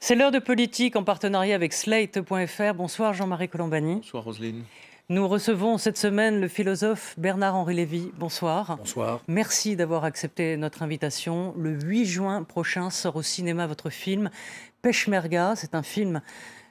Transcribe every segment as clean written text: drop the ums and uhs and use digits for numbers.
C'est l'heure de politique en partenariat avec Slate.fr. Bonsoir Jean-Marie Colombani. Bonsoir Roselyne. Nous recevons cette semaine le philosophe Bernard-Henri Lévy. Bonsoir. Bonsoir. Merci d'avoir accepté notre invitation. Le 8 juin prochain sort au cinéma votre film Peshmerga. C'est un film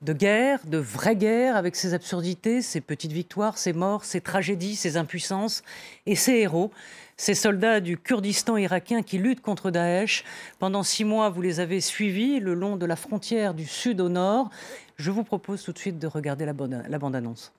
de guerre, de vraie guerre, avec ses absurdités, ses petites victoires, ses morts, ses tragédies, ses impuissances et ses héros. Ces soldats du Kurdistan irakien qui luttent contre Daesh. Pendant 6 mois, vous les avez suivis le long de la frontière du sud au nord. Je vous propose tout de suite de regarder la bande-annonce.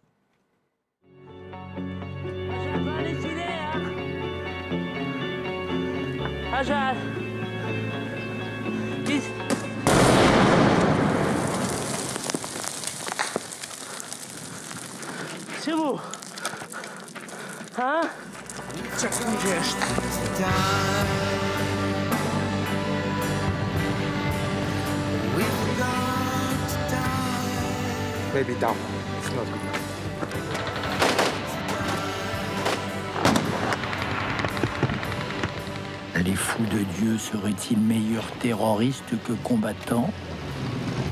C'est vous. Hein? Maybe down. Les fous de Dieu seraient-ils meilleurs terroristes que combattants?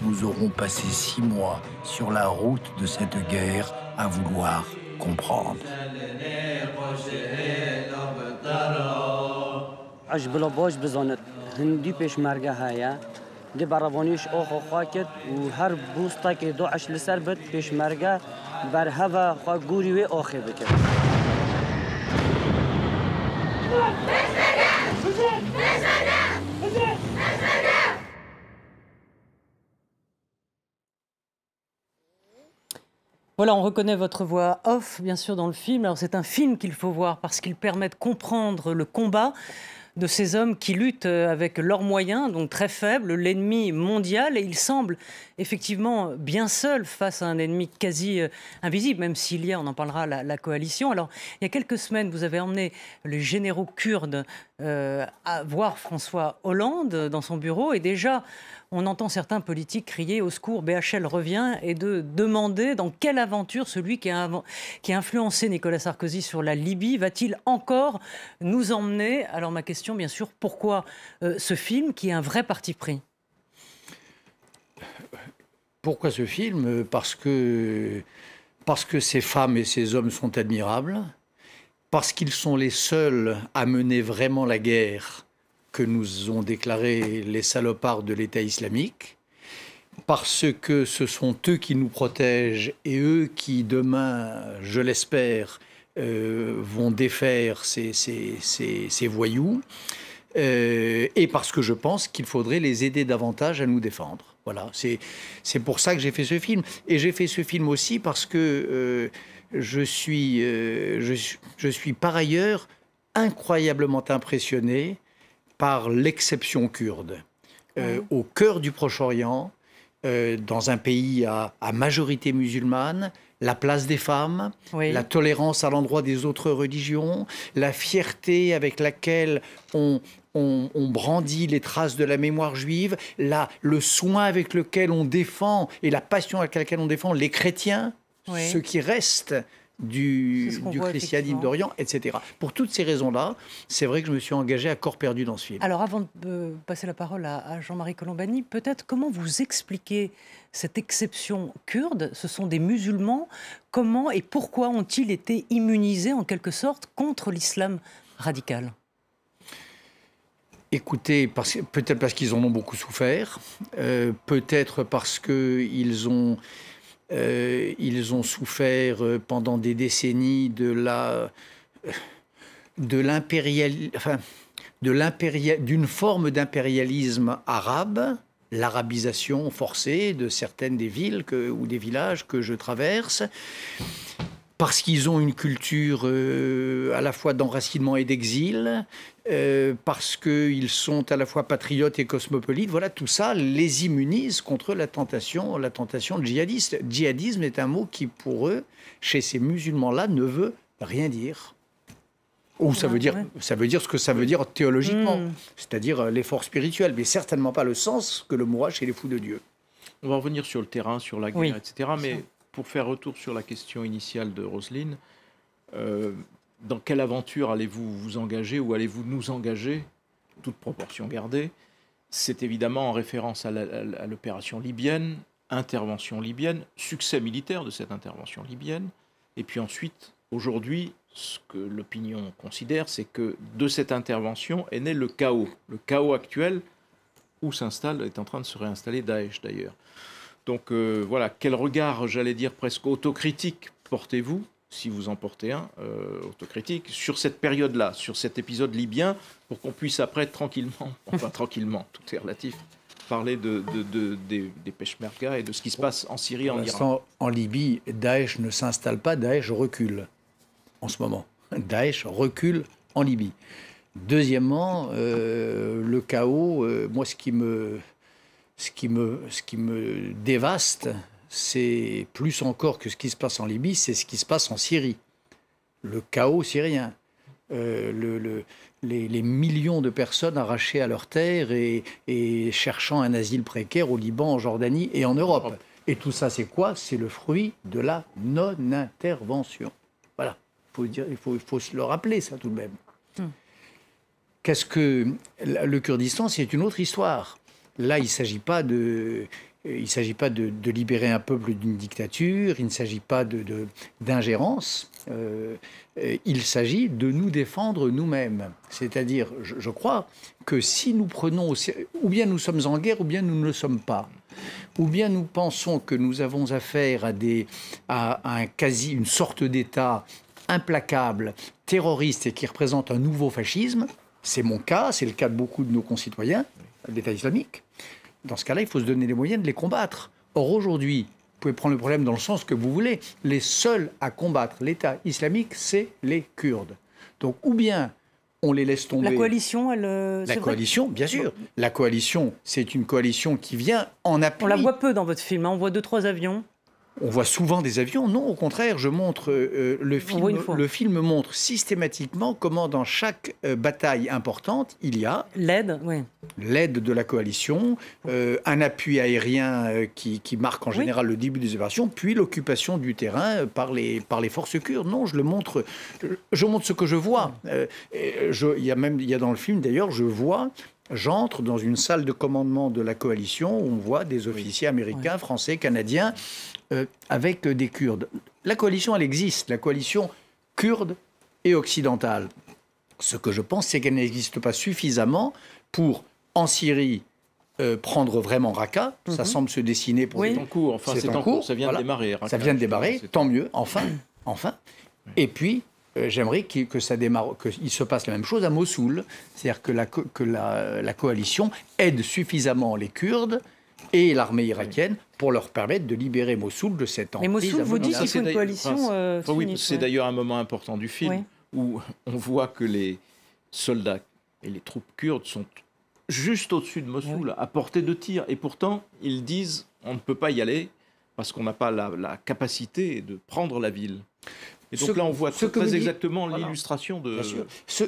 Nous aurons passé 6 mois sur la route de cette guerre à vouloir comprendre. عجب باش بزنت هندی پشمرگه هيا دی برابونیش آخو خاکت و هر بوستا که دو عش لسر بد پشمرگه بر هوا خوا گوری و آخی بکن. Voilà, on reconnaît votre voix off, bien sûr, dans le film. Alors, c'est un film qu'il faut voir parce qu'il permet de comprendre le combat de ces hommes qui luttent avec leurs moyens, donc très faibles, l'ennemi mondial. Et ils semblent effectivement bien seuls face à un ennemi quasi invisible, même s'il y a, on en parlera, la coalition. Alors, il y a quelques semaines, vous avez emmené les généraux kurdes à voir François Hollande dans son bureau. Et déjà, on entend certains politiques crier au secours, BHL revient, et de demander dans quelle aventure celui qui a influencé Nicolas Sarkozy sur la Libye va-t-il encore nous emmener? Alors ma question, bien sûr, pourquoi ce film qui est un vrai parti pris? Pourquoi ce film? Parce que ces femmes et ces hommes sont admirables, parce qu'ils sont les seuls à mener vraiment la guerre que nous ont déclaré les salopards de l'État islamique, parce que ce sont eux qui nous protègent et eux qui, demain, je l'espère, vont défaire ces voyous, et parce que je pense qu'il faudrait les aider davantage à nous défendre. Voilà, c'est pour ça que j'ai fait ce film. Et j'ai fait ce film aussi parce que je suis par ailleurs incroyablement impressionné par l'exception kurde. Au cœur du Proche-Orient, dans un pays à majorité musulmane, la place des femmes, la tolérance à l'endroit des autres religions, la fierté avec laquelle on brandit les traces de la mémoire juive, le soin avec lequel on défend et la passion avec laquelle on défend les chrétiens, ceux qui restent du christianisme d'Orient, etc. Pour toutes ces raisons-là, c'est vrai que je me suis engagé à corps perdu dans ce film. Alors, avant de passer la parole à Jean-Marie Colombani, peut-être comment vous expliquez cette exception kurde? Ce sont des musulmans. Comment et pourquoi ont-ils été immunisés, en quelque sorte, contre l'islam radical? Écoutez, peut-être parce qu'ils en ont beaucoup souffert, peut-être parce qu'ils ont souffert pendant des décennies d'une forme d'impérialisme arabe, l'arabisation forcée de certaines des villes ou des villages que je traverse, parce qu'ils ont une culture à la fois d'enracinement et d'exil, parce qu'ils sont à la fois patriotes et cosmopolites. Voilà, tout ça les immunise contre la tentation djihadiste. Djihadisme est un mot qui, pour eux, chez ces musulmans-là, ne veut rien dire. Ou ça veut dire ce que ça veut dire théologiquement, c'est-à-dire l'effort spirituel, mais certainement pas le sens que le mot a chez les fous de Dieu. On va revenir sur le terrain, sur la guerre, etc. Mais pour faire retour sur la question initiale de Roselyne, dans quelle aventure allez-vous vous engager ou allez-vous nous engager, toute proportion gardée, c'est évidemment en référence à l'opération libyenne, intervention libyenne, succès militaire de cette intervention libyenne. Et puis ensuite, aujourd'hui, ce que l'opinion considère, c'est que de cette intervention est né le chaos. Le chaos actuel où est en train de se réinstaller Daesh d'ailleurs. Donc voilà, quel regard, j'allais dire presque autocritique, portez-vous, si vous en portez un, autocritique, sur cette période-là, sur cet épisode libyen, pour qu'on puisse après tranquillement, enfin tranquillement, tout est relatif, parler des Peshmerga et de ce qui se passe en Syrie et en Iran. En Libye, Daesh ne s'installe pas, Daesh recule en ce moment. Daesh recule en Libye. Deuxièmement, le chaos, moi ce qui me dévaste, c'est plus encore que ce qui se passe en Libye, c'est ce qui se passe en Syrie. Le chaos syrien. Les millions de personnes arrachées à leurs terres et cherchant un asile précaire au Liban, en Jordanie et en Europe. Et tout ça, c'est quoi? C'est le fruit de la non-intervention. Voilà. Il faut se le rappeler, ça, tout de même. Qu'est-ce que le Kurdistan? C'est une autre histoire. Là, il ne s'agit pas de libérer un peuple d'une dictature, il ne s'agit pas d'ingérence, il s'agit de nous défendre nous-mêmes. C'est-à-dire, je crois que si nous prenons, ou bien nous sommes en guerre, ou bien nous ne le sommes pas, ou bien nous pensons que nous avons affaire à une sorte d'État implacable, terroriste et qui représente un nouveau fascisme. C'est mon cas, c'est le cas de beaucoup de nos concitoyens, l'État islamique. Dans ce cas-là, il faut se donner les moyens de les combattre. Or, aujourd'hui, vous pouvez prendre le problème dans le sens que vous voulez. Les seuls à combattre l'État islamique, c'est les Kurdes. Donc, ou bien on les laisse tomber. La coalition, La coalition, bien sûr. La coalition, c'est une coalition qui vient en appui. On la voit peu dans votre film, hein. On voit 2-3 avions. On voit souvent des avions. Non, au contraire, je montre le film montre systématiquement comment dans chaque bataille importante, il y a l'aide de la coalition, un appui aérien qui marque en général le début des opérations, puis l'occupation du terrain par les forces kurdes. Non, je montre ce que je vois. Il y a dans le film d'ailleurs, j'entre dans une salle de commandement de la coalition où on voit des officiers américains, français, canadiens, avec des Kurdes. La coalition, elle existe, la coalition kurde et occidentale. Ce que je pense, c'est qu'elle n'existe pas suffisamment pour, en Syrie, prendre vraiment Raqqa. Ça semble se dessiner pour... C'est en cours, enfin c'est en cours, ça vient de démarrer. Raqqa, ça vient de démarrer, tant mieux, enfin. Et puis, j'aimerais qu'il se passe la même chose à Mossoul. C'est-à-dire que la coalition aide suffisamment les Kurdes et l'armée irakienne pour leur permettre de libérer Mossoul de cette emprise. Mais Mossoul, vous dites qu'il faut une coalition oui, c'est d'ailleurs un moment important du film où on voit que les soldats et les troupes kurdes sont juste au-dessus de Mossoul, à portée de tir. Et pourtant, ils disent on ne peut pas y aller parce qu'on n'a pas la capacité de prendre la ville. Et donc là, on voit très exactement l'illustration de...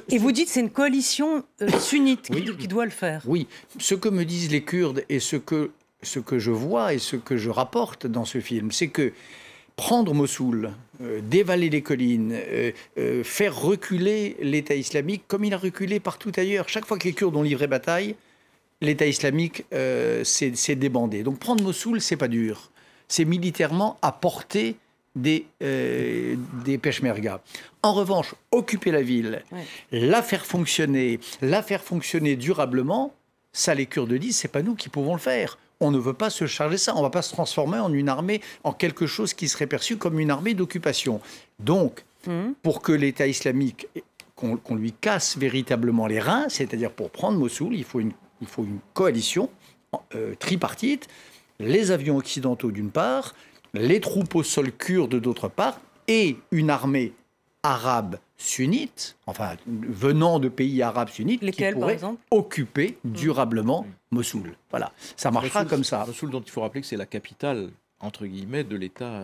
Et vous dites que c'est une coalition sunnite qui doit le faire. Oui. Ce que me disent les Kurdes et ce que je vois et ce que je rapporte dans ce film, c'est que prendre Mossoul, dévaler les collines, faire reculer l'État islamique comme il a reculé partout ailleurs. Chaque fois que les Kurdes ont livré bataille, l'État islamique s'est débandé. Donc prendre Mossoul, c'est pas dur. C'est militairement à portée des Peshmerga. En revanche, occuper la ville, la faire fonctionner durablement, ça les Kurdes disent, c'est pas nous qui pouvons le faire. On ne veut pas se charger de ça, on ne va pas se transformer en une armée, en quelque chose qui serait perçu comme une armée d'occupation. Donc, pour que l'État islamique, qu'on lui casse véritablement les reins, c'est-à-dire pour prendre Mossoul, il faut une coalition tripartite, les avions occidentaux d'une part, les troupes au sol kurdes d'autre part, et une armée arabe sunnite, enfin venant de pays arabes sunnites, lesquels, qui pourraient occuper durablement Mossoul. Voilà, ça marchera comme ça. Mossoul, dont il faut rappeler que c'est la capitale, entre guillemets, de l'État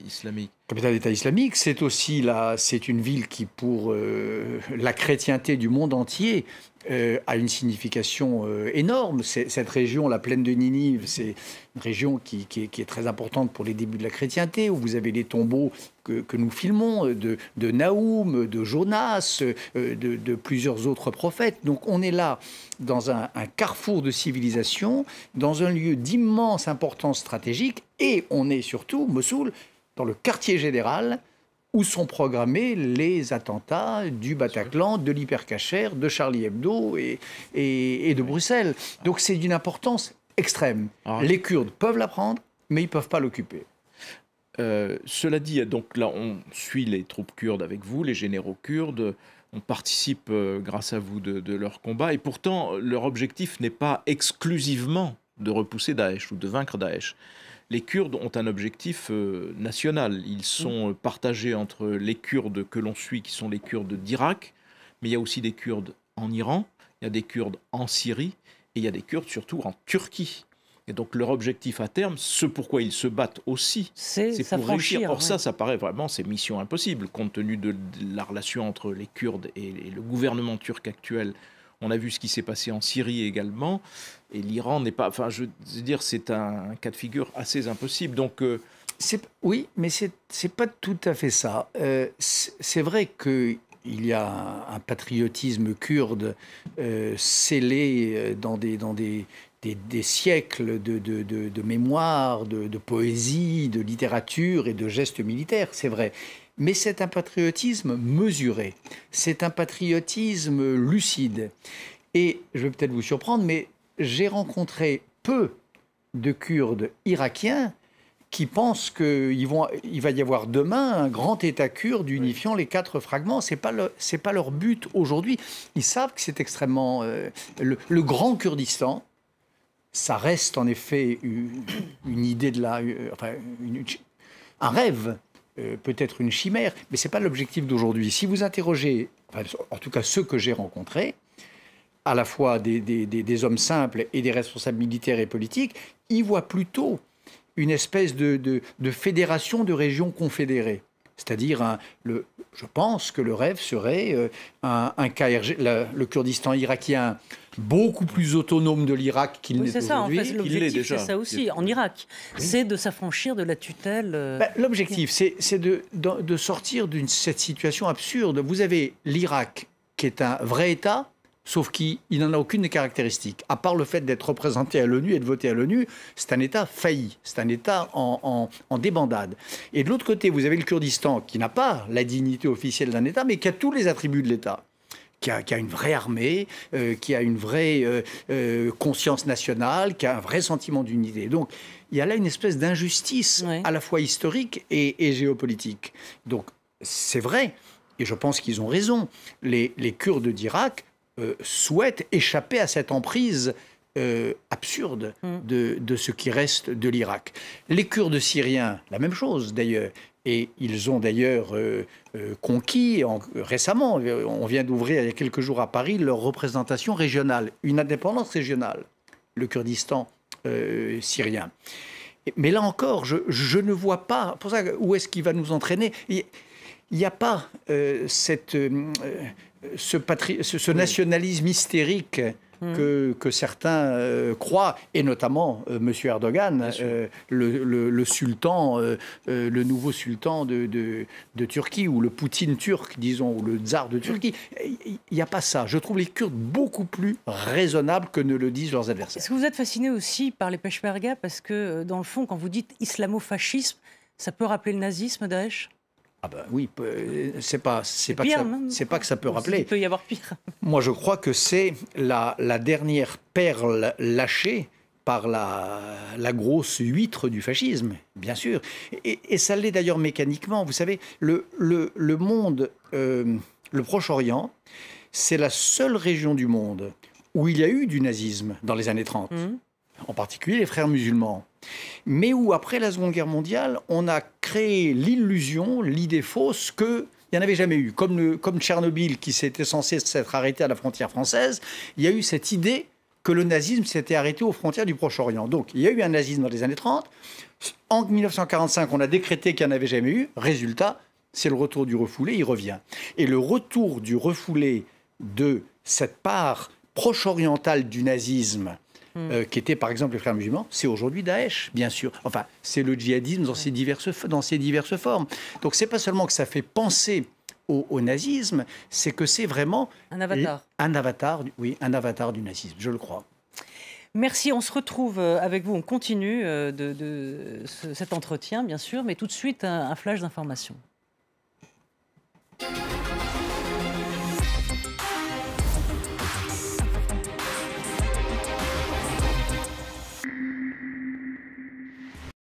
islamique. Capitale d'État islamique, c'est aussi c'est une ville qui, pour la chrétienté du monde entier, a une signification énorme. Cette région, la plaine de Ninive, c'est une région qui est très importante pour les débuts de la chrétienté, où vous avez les tombeaux que nous filmons, de Naoum, de Jonas, de plusieurs autres prophètes. Donc on est là dans un carrefour de civilisation, dans un lieu d'immense importance stratégique, et on est surtout, Mossoul, dans le quartier général, où sont programmés les attentats du Bataclan, de l'Hypercacher, de Charlie Hebdo et de Bruxelles. Donc c'est d'une importance extrême. Les Kurdes peuvent la prendre, mais ils ne peuvent pas l'occuper. Cela dit, donc là, on suit les troupes kurdes avec vous, les généraux kurdes. On participe, grâce à vous, de leur combat. Et pourtant, leur objectif n'est pas exclusivement de repousser Daesh ou de vaincre Daesh. Les Kurdes ont un objectif national. Ils sont partagés entre les Kurdes que l'on suit, qui sont les Kurdes d'Irak, mais il y a aussi des Kurdes en Iran, il y a des Kurdes en Syrie, et il y a des Kurdes surtout en Turquie. Et donc leur objectif à terme, ce pourquoi ils se battent aussi, c'est pour réussir. Or ça paraît vraiment, c'est mission impossible, compte tenu de la relation entre les Kurdes et le gouvernement turc actuel. On a vu ce qui s'est passé en Syrie également, et l'Iran n'est pas... Enfin, je veux dire, c'est un cas de figure assez impossible. Donc, oui, mais c'est pas tout à fait ça. C'est vrai qu'il y a un patriotisme kurde scellé dans des siècles de mémoire, de poésie, de littérature et de gestes militaires, c'est vrai. Mais c'est un patriotisme mesuré, c'est un patriotisme lucide. Et je vais peut-être vous surprendre, mais j'ai rencontré peu de Kurdes irakiens qui pensent qu'il va y avoir demain un grand État kurde unifiant les 4 fragments. C'est pas leur but aujourd'hui. Ils savent que c'est extrêmement... le grand Kurdistan, ça reste en effet une idée un rêve. Peut-être une chimère, mais ce n'est pas l'objectif d'aujourd'hui. Si vous interrogez, en tout cas ceux que j'ai rencontrés, à la fois des hommes simples et des responsables militaires et politiques, ils voient plutôt une espèce de fédération de régions confédérées. C'est-à-dire, je pense que le rêve serait un KRG, le Kurdistan irakien, beaucoup plus autonome de l'Irak qu'il n'est aujourd'hui. C'est ça, en fait, l'objectif, c'est ça aussi, en Irak. Oui. C'est de s'affranchir de la tutelle... L'objectif, c'est de sortir de cette situation absurde. Vous avez l'Irak, qui est un vrai État, sauf qu'il n'en a aucune des caractéristiques. À part le fait d'être représenté à l'ONU et de voter à l'ONU, c'est un État failli, c'est un État en débandade. Et de l'autre côté, vous avez le Kurdistan, qui n'a pas la dignité officielle d'un État, mais qui a tous les attributs de l'État. Qui a une vraie armée, qui a une vraie conscience nationale, qui a un vrai sentiment d'unité. Donc, il y a là une espèce d'injustice, à la fois historique et géopolitique. Donc, c'est vrai, et je pense qu'ils ont raison, les Kurdes d'Irak souhaitent échapper à cette emprise absurde de ce qui reste de l'Irak. Les Kurdes syriens, la même chose d'ailleurs. Et ils ont d'ailleurs conquis récemment, on vient d'ouvrir il y a quelques jours à Paris, leur représentation régionale, une indépendance régionale, le Kurdistan syrien. Mais là encore, je ne vois pas, pour ça, où est-ce qu'il va nous entraîner ? Il n'y a pas ce nationalisme hystérique que certains croient, et notamment M. Erdogan, le sultan, le nouveau sultan de Turquie, ou le Poutine turc, disons, ou le tsar de Turquie. Il n'y a pas ça. Je trouve les Kurdes beaucoup plus raisonnables que ne le disent leurs adversaires. Est-ce que vous êtes fasciné aussi par les Peshmerga, parce que, dans le fond, quand vous dites islamo-fascisme, ça peut rappeler le nazisme, Daesh ? Ah ben oui, c'est pas que ça peut rappeler. Il peut y avoir pire. Moi, je crois que c'est la dernière perle lâchée par la grosse huître du fascisme, bien sûr. Et ça l'est d'ailleurs mécaniquement. Vous savez, le monde, le Proche-Orient, c'est la seule région du monde où il y a eu du nazisme dans les années 30. En particulier les frères musulmans, mais où, après la Seconde Guerre mondiale, on a créé l'illusion, l'idée fausse qu'il n'y en avait jamais eu. Comme Tchernobyl, qui s'était censé s'être arrêté à la frontière française, il y a eu cette idée que le nazisme s'était arrêté aux frontières du Proche-Orient. Donc, il y a eu un nazisme dans les années 30. En 1945, on a décrété qu'il n'y en avait jamais eu. Résultat, c'est le retour du refoulé, il revient. Et le retour du refoulé de cette part proche-orientale du nazisme, qui était par exemple les frères musulmans, c'est aujourd'hui Daesh, bien sûr. Enfin, c'est le djihadisme dans ses diverses formes. Donc, c'est pas seulement que ça fait penser au nazisme, c'est que c'est vraiment un avatar. Un avatar du nazisme, je le crois. Merci, on se retrouve avec vous, on continue cet entretien, bien sûr, mais tout de suite, un flash d'information.